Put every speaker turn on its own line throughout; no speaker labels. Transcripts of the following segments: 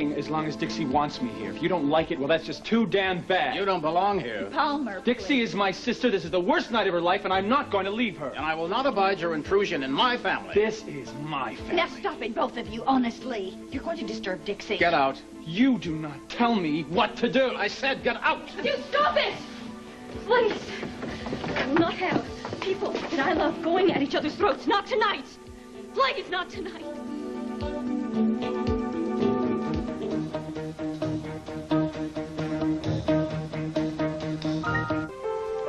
as long as Dixie wants me here. If you don't like it, well, that's just too damn bad.
You don't belong here.
Palmer,
Dixie is my sister. This is the worst night of her life, and I'm not going to leave her.
And I will not abide your intrusion in my family.
This is my family.
now stop it, both of you, honestly. You're going to disturb Dixie.
Get out.
You do not tell me what to do.
I said get out.
You stop it! Please. I will not have people that I love going at each other's throats. Not tonight. Please, not tonight.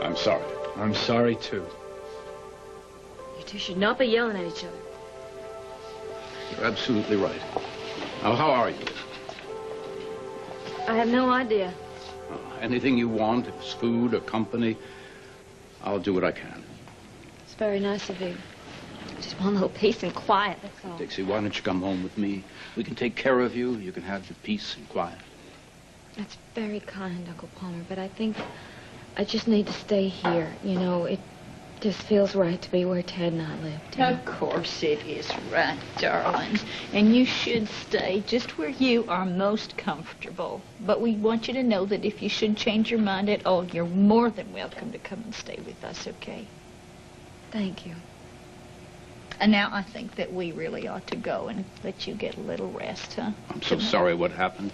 I'm sorry.
I'm sorry, too.
You two should not be yelling at each other.
You're absolutely right. Now, how are you?
I have no idea.
Anything you want, if it's food or company, I'll do what I can.
It's very nice of you. Just want a little peace and quiet, that's all.
Dixie, why don't you come home with me? We can take care of you. You can have your peace and quiet.
That's very kind, Uncle Palmer, but I think I just need to stay here. You know, it just feels right to be where Ted and I lived.
Of course it is right, darling. And you should stay just where you are most comfortable. But we want you to know that if you should change your mind at all, you're more than welcome to come and stay with us, okay?
Thank you.
And now I think that we really ought to go and let you get a little rest, huh?
I'm so sorry what happened.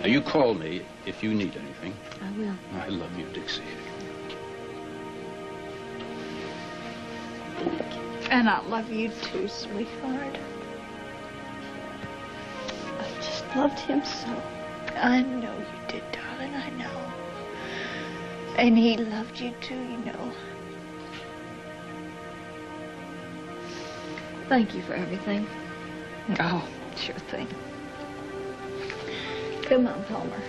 Now, you call me if you need anything.
I will.
I love you, Dixie.
And I love you too, sweetheart. I just loved him so. I know you did, darling, I know. And he loved you too, you know.
Thank you for everything.
Oh, sure thing. Come on, Palmer.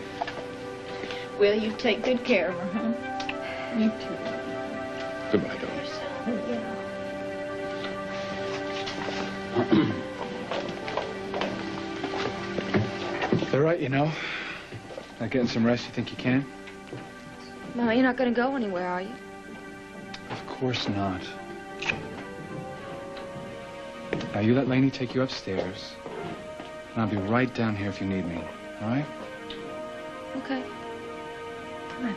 Well, you take good care of her, huh? You too.
Goodbye, darling.
Oh, yeah.
They're right, you know. Not getting some rest, you think you can?
Mama, you're not going to go anywhere, are you?
Of course not. Now, you let Laney take you upstairs, and I'll be right down here if you need me, all right?
Okay. Come on.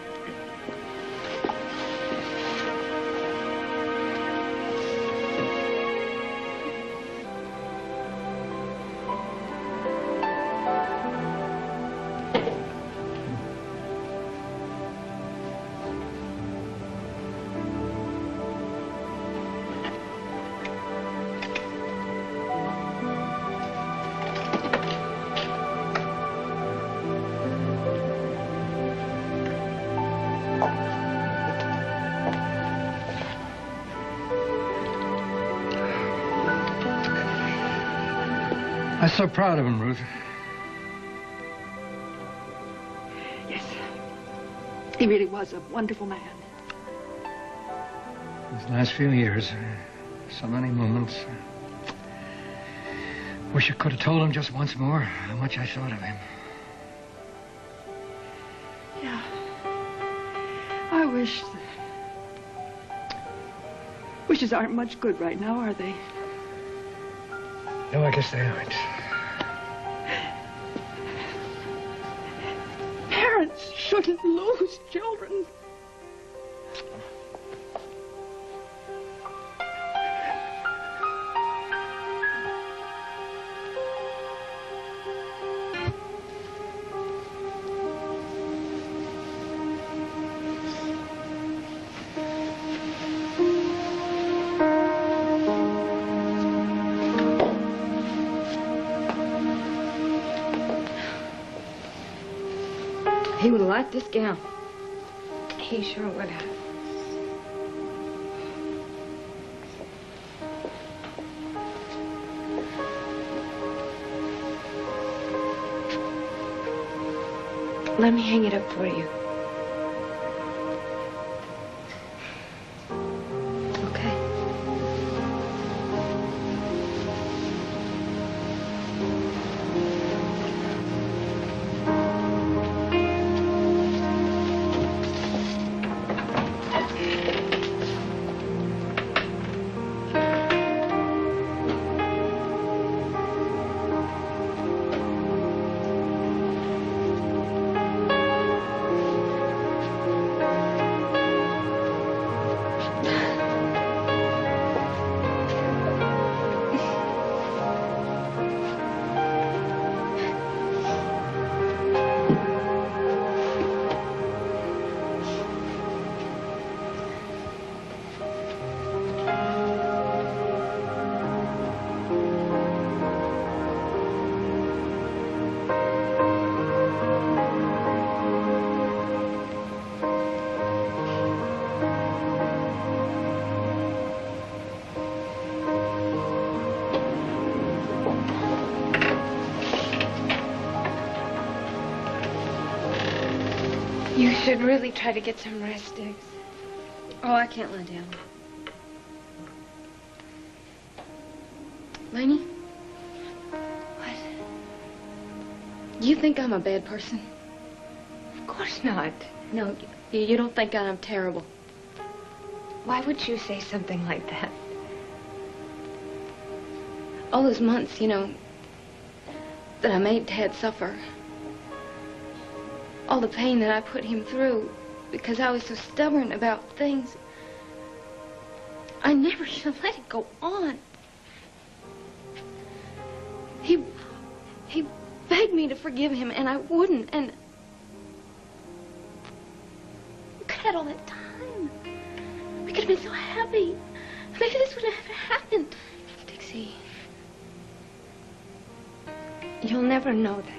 I'm so proud of him, Ruth.
Yes. He really was a wonderful man.
These last few years, so many moments. Wish I could have told him just once more how much I thought of him.
Yeah. I wish... Wishes aren't much good right now, are they?
No, I guess they aren't.
Parents shouldn't lose children.
He would have liked this gown. He sure would have. Let me hang it up for you. Okay. You should really try to get some rest, Dix. Oh, I can't lie down. Lainey? What? Do you think I'm a bad person?
Of course not.
No, you don't think I'm terrible.
Why would you say something like that?
All those months, you know, that I made Ted suffer. All the pain that I put him through because I was so stubborn about things. I never should have let it go on. He begged me to forgive him, and I wouldn't, and we could have had all that time. We could have been so happy. Maybe this would have never happened.
Dixie, you'll never know that.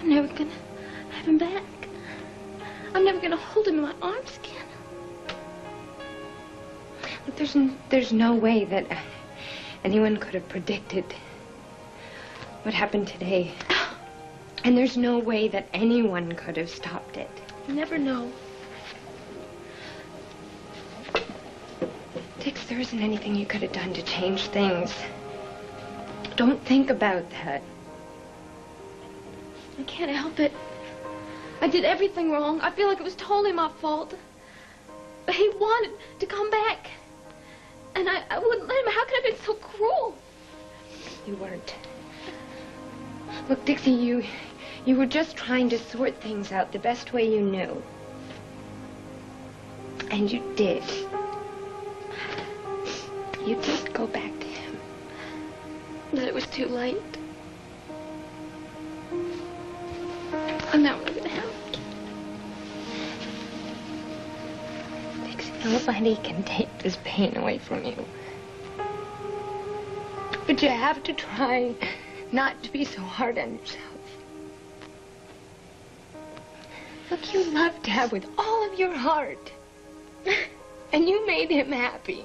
I'm never gonna have him back. I'm never gonna hold him in my arms again.
Look, there's no way that anyone could have predicted what happened today. And there's no way that anyone could have stopped it.
You never know.
Dix, there isn't anything you could have done to change things. Don't think about that.
I can't help it. I did everything wrong. I feel like it was totally my fault. But he wanted to come back. And I wouldn't let him. How could I have been so cruel?
You weren't. Look, Dixie, you were just trying to sort things out the best way you knew. And you did. You did go back to him.
But it was too late. I'm not really gonna help.
Dixie, nobody can take this pain away from you. But you have to try not to be so hard on yourself. Look, you loved Dad with all of your heart. And you made him happy.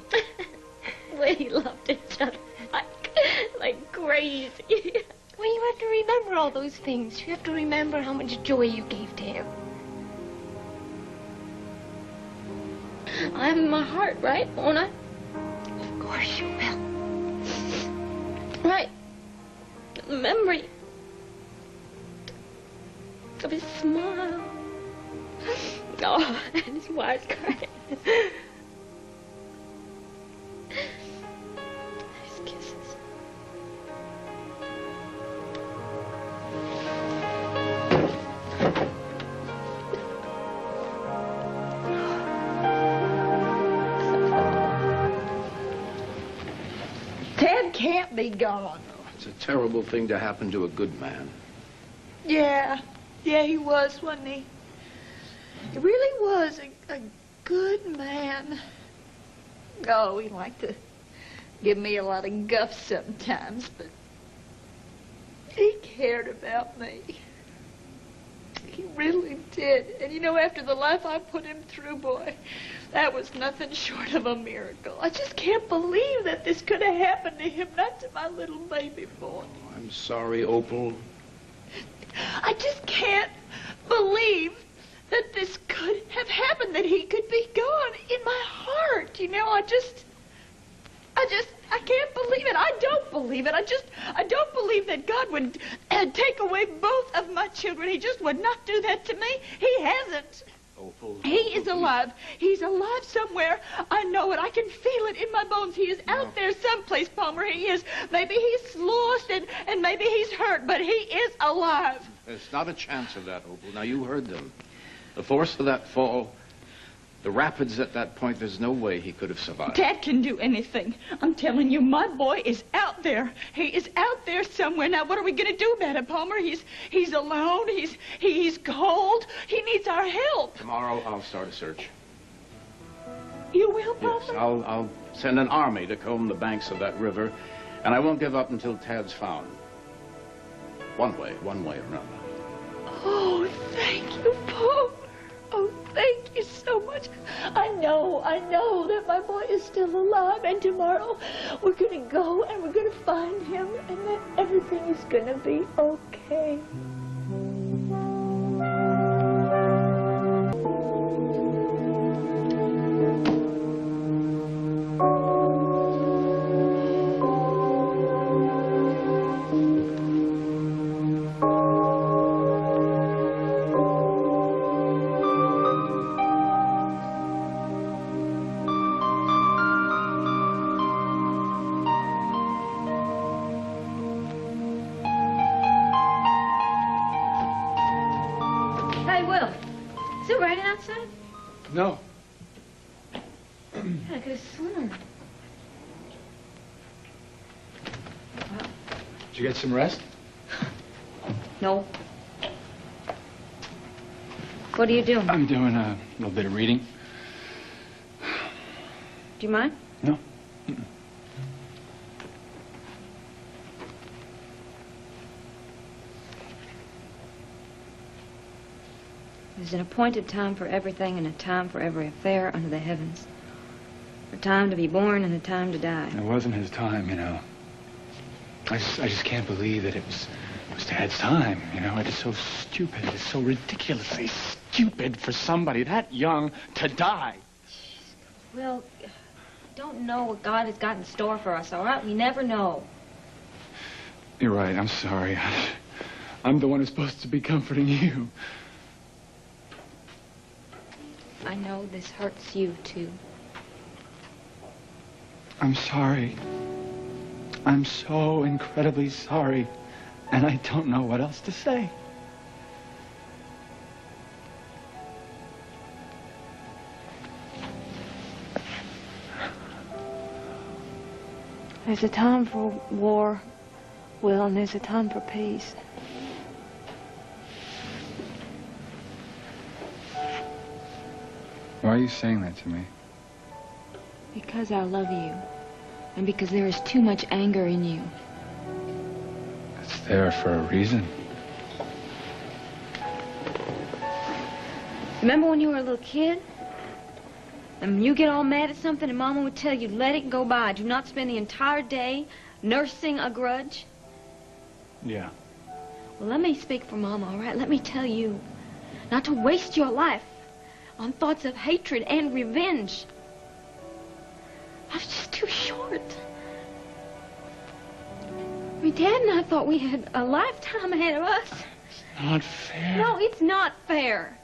Well, he loved each other like crazy.
Well, you have to remember all those things. You have to remember how much joy you gave to him.
I have in my heart, right? Won't I?
Of course you will.
Right. The memory of his smile. Oh, and his wisecrack. His kisses.
Ted can't be gone.
It's a terrible thing to happen to a good man.
Yeah, he was, wasn't he? He really was a good man. Oh, he liked to give me a lot of guff sometimes, but he cared about me. He really did. And you know, after the life I put him through, boy, that was nothing short of a miracle. I just can't believe that this could have happened to him, not to my little baby boy.
I'm sorry, Opal.
I just can't believe that this could have happened, that he could be gone in my heart. You know, I can't believe it. I don't believe it. I don't believe that God would take away both of my children. He just would not do that to me. He hasn't.
Opal.
He is alive. He's alive somewhere. I know it. I can feel it in my bones. He is out there someplace, Palmer. He is. Maybe he's lost and maybe he's hurt, but he is alive.
There's not a chance of that, Opal. Now, you heard them. The force of that fall, the rapids at that point, there's no way he could have survived.
Dad can do anything. I'm telling you, my boy is out there. He is out there somewhere. Now, what are we going to do about it, Palmer? He's alone. He's cold. He needs our help.
Tomorrow, I'll start a search.
You will, Palmer?
Yes, I'll send an army to comb the banks of that river, and I won't give up until Tad's found. One way or another.
Oh, thank you, Palmer. Oh, thank you so much. I know that my boy is still alive, and tomorrow we're going to go and we're going to find him, and that everything is going to be okay.
No.
Yeah, I could have sworn.
Did you get some rest?
No. What are you doing?
I'm doing a little bit of reading.
Do you mind?
No.
There's an appointed time for everything and a time for every affair under the heavens. A time to be born and a time to die.
It wasn't his time, you know. I just can't believe that it was Dad's time, you know. It is so stupid. It's so ridiculously stupid for somebody that young to die.
Well, don't know what God has got in store for us, all right? We never know.
You're right. I'm sorry. I'm the one who's supposed to be comforting you.
I know this hurts you, too.
I'm sorry. I'm so incredibly sorry. And I don't know what else to say.
There's a time for war, Will, and there's a time for peace.
Why are you saying that to me?
Because I love you, and because there is too much anger in you.
It's there for a reason.
Remember when you were a little kid? And you get all mad at something and Mama would tell you, let it go by. Do not spend the entire day nursing a grudge.
Yeah.
Well, let me speak for Mama, all right? Let me tell you not to waste your life on thoughts of hatred and revenge. Life's just too short. I mean, Dad and I thought we had a lifetime ahead of us.
It's not fair.
No, it's not fair.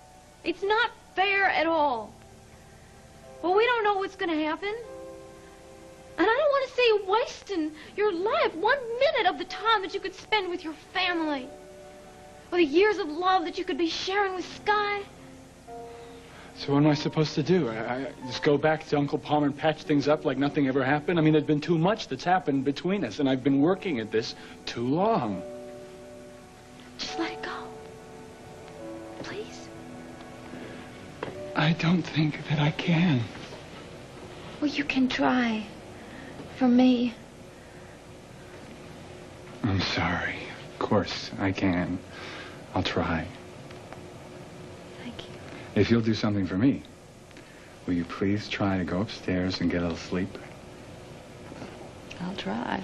It's not fair at all. Well, we don't know what's going to happen. And I don't want to see you wasting your life, 1 minute of the time that you could spend with your family. Or the years of love that you could be sharing with Sky.
So what am I supposed to do? I just go back to Uncle Palmer and patch things up like nothing ever happened? I mean, there's been too much that's happened between us, and I've been working at this too long.
Just let it go. Please.
I don't think that I can.
Well, you can try. For me.
I'm sorry. Of course I can. I'll try.
Thank you.
If you'll do something for me, will you please try to go upstairs and get a little sleep?
I'll try.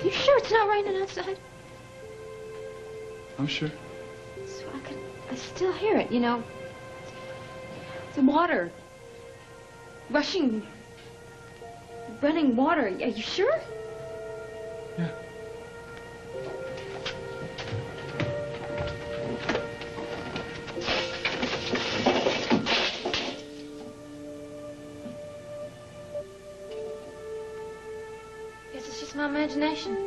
You sure it's not raining outside?
I'm sure.
So I still hear it, you know. The water. Running water. Are you sure?
Yeah.
Guess it's just my imagination.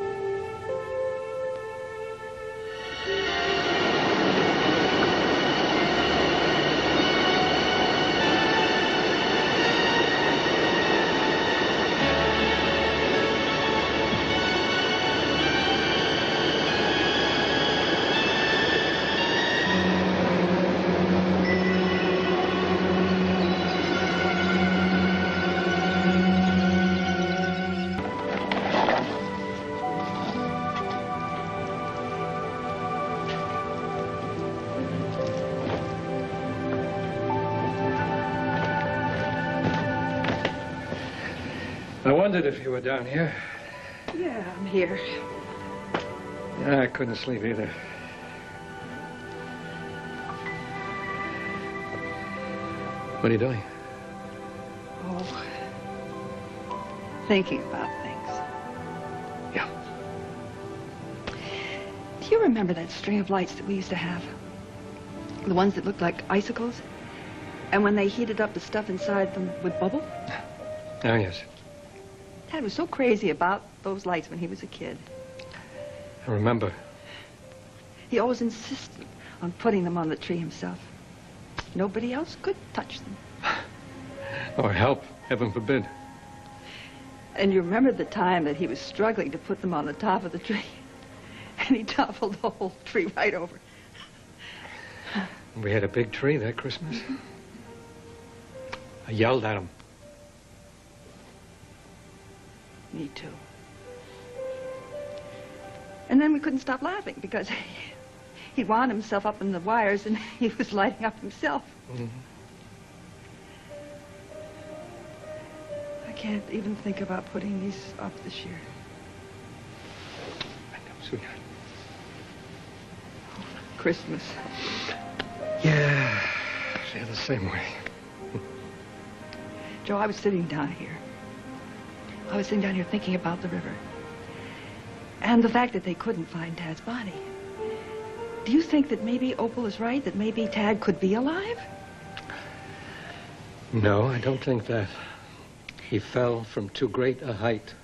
I wondered if you were down here.
Yeah, I'm here.
Yeah, I couldn't sleep either. What are you doing?
Oh, thinking about things.
Yeah.
Do you remember that string of lights that we used to have? The ones that looked like icicles? And when they heated up, the stuff inside them would bubble?
Oh, yes.
Dad was so crazy about those lights when he was a kid.
I remember.
He always insisted on putting them on the tree himself. Nobody else could touch them.
Or help, heaven forbid.
And you remember the time that he was struggling to put them on the top of the tree? And he toppled the whole tree right over.
We had a big tree that Christmas. I yelled at him.
Me too. And then we couldn't stop laughing because he'd wound himself up in the wires and he was lighting up himself.
Mm-hmm.
I can't even think about putting these up this year.
I know, sweetheart.
Christmas.
Yeah, I feel the same way.
Joe, I was sitting down here. I was sitting down here thinking about the river. And the fact that they couldn't find Tad's body. Do you think that maybe Opal is right? That maybe Tad could be alive?
No, I don't think that. He fell from too great a height.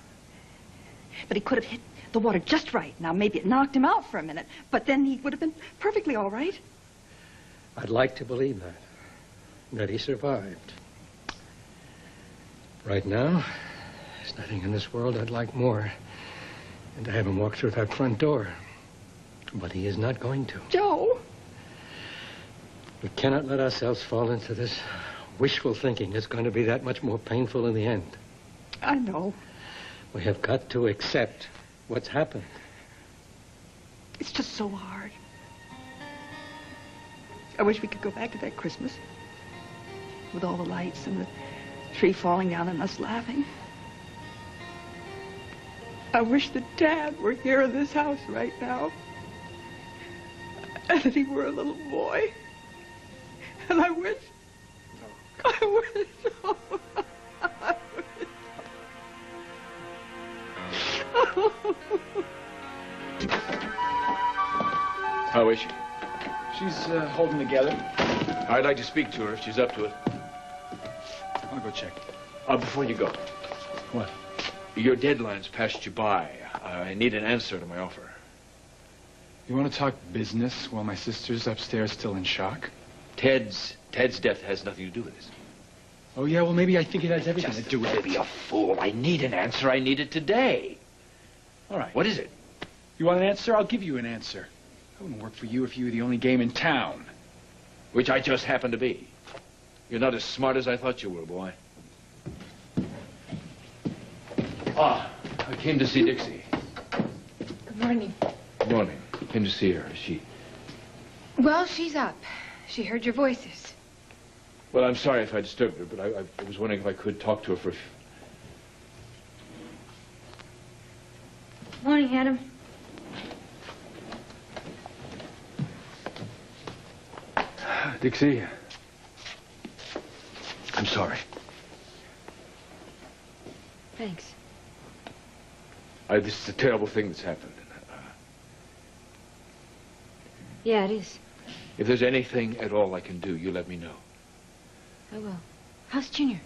But he could have hit the water just right. Now, maybe it knocked him out for a minute, but then he would have been perfectly all right.
I'd like to believe that he survived. Right now, there's nothing in this world I'd like more than to have him walk through that front door. But he is not going to.
Joe!
We cannot let ourselves fall into this wishful thinking. It's going to be that much more painful in the end.
I know.
We have got to accept what's happened.
It's just so hard. I wish we could go back to that Christmas with all the lights and the tree falling down and us laughing. I wish that Dad were here in this house right now. And that he were a little boy. And I wish... I wish... Oh, I wish...
How is she?
She's holding together.
I'd like to speak to her if she's up to it.
I'll go check.
Before you go,
What?
your deadline's passed you by. I need an answer to my offer.
You want to talk business while my sister's upstairs still in shock?
Ted's death has nothing to do with this.
Oh, yeah, well, maybe I think it has everything to do with it.
Be a fool. I need an answer. I need it today.
All right.
What is it?
You want an answer? I'll give you an answer. I wouldn't work for you if you were the only game in town.
Which I just happen to be. You're not as smart as I thought you were, boy. I came to see Dixie.
Good morning.
Good morning. Came to see her. Is she...
Well, she's up. She heard your voices.
Well, I'm sorry if I disturbed her, but I was wondering if I could talk to her for a few...
Morning, Adam.
Dixie,
I'm sorry.
Thanks.
This is a terrible thing that's happened.
Yeah, it is.
If there's anything at all I can do, you let me know.
I will. How's Junior?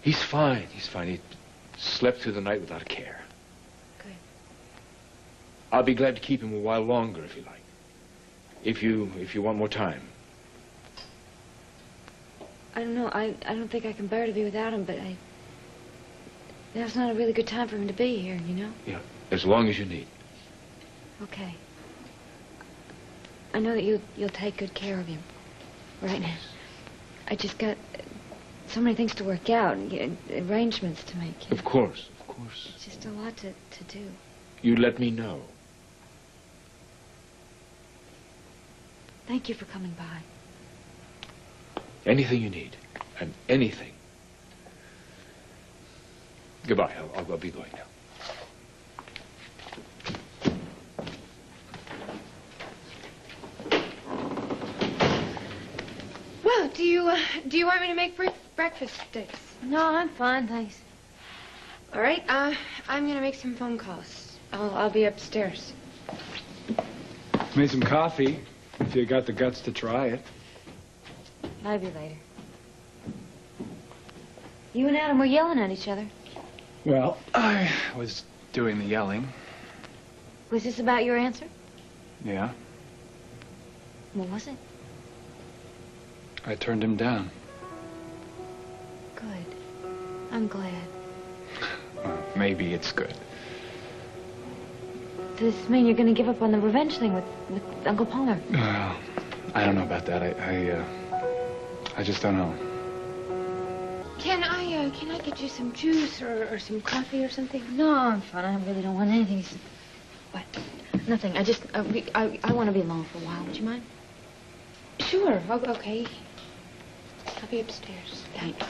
He's fine. He's fine. He slept through the night without a care.
Good.
I'll be glad to keep him a while longer if you like. If you want more time.
I don't know. I don't think I can bear to be without him, but now's not a really good time for him to be here, you know?
Yeah, as long as you need.
Okay. I know that you'll take good care of him. Right now. I just got so many things to work out and arrangements to make.
Of course, of course.
It's just a lot to do.
You let me know.
Thank you for coming by.
Anything you need. And anything. Goodbye. I'll be going now.
Well, do you want me to make breakfast, Dix?
No, I'm fine, thanks.
All right, I'm gonna make some phone calls. I'll be upstairs.
made some coffee, if you got the guts to try it.
Maybe later. You and Adam were yelling at each other.
Well, I was doing the yelling.
Was this about your answer?
Yeah.
What was it?
I turned him down.
Good. I'm glad.
Well, maybe it's good.
Does this mean you're going to give up on the revenge thing with Uncle Palmer?
Well, I don't know about that. I just don't know.
Can I get you some juice or some coffee or something? No, I'm fine. I really don't want anything. What? Nothing. I want to be alone for a while. Would you mind? Sure. Okay. I'll be upstairs. Thanks.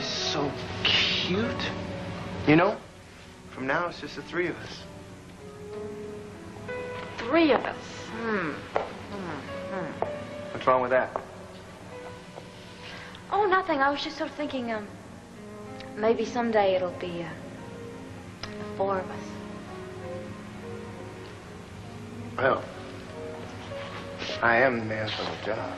So cute. You know, from now it's just the three of us.
3 of us.
What's wrong with that?
Oh, nothing. I was just sort of thinking, maybe someday it'll be, the 4 of us.
Well, I am the man for the job.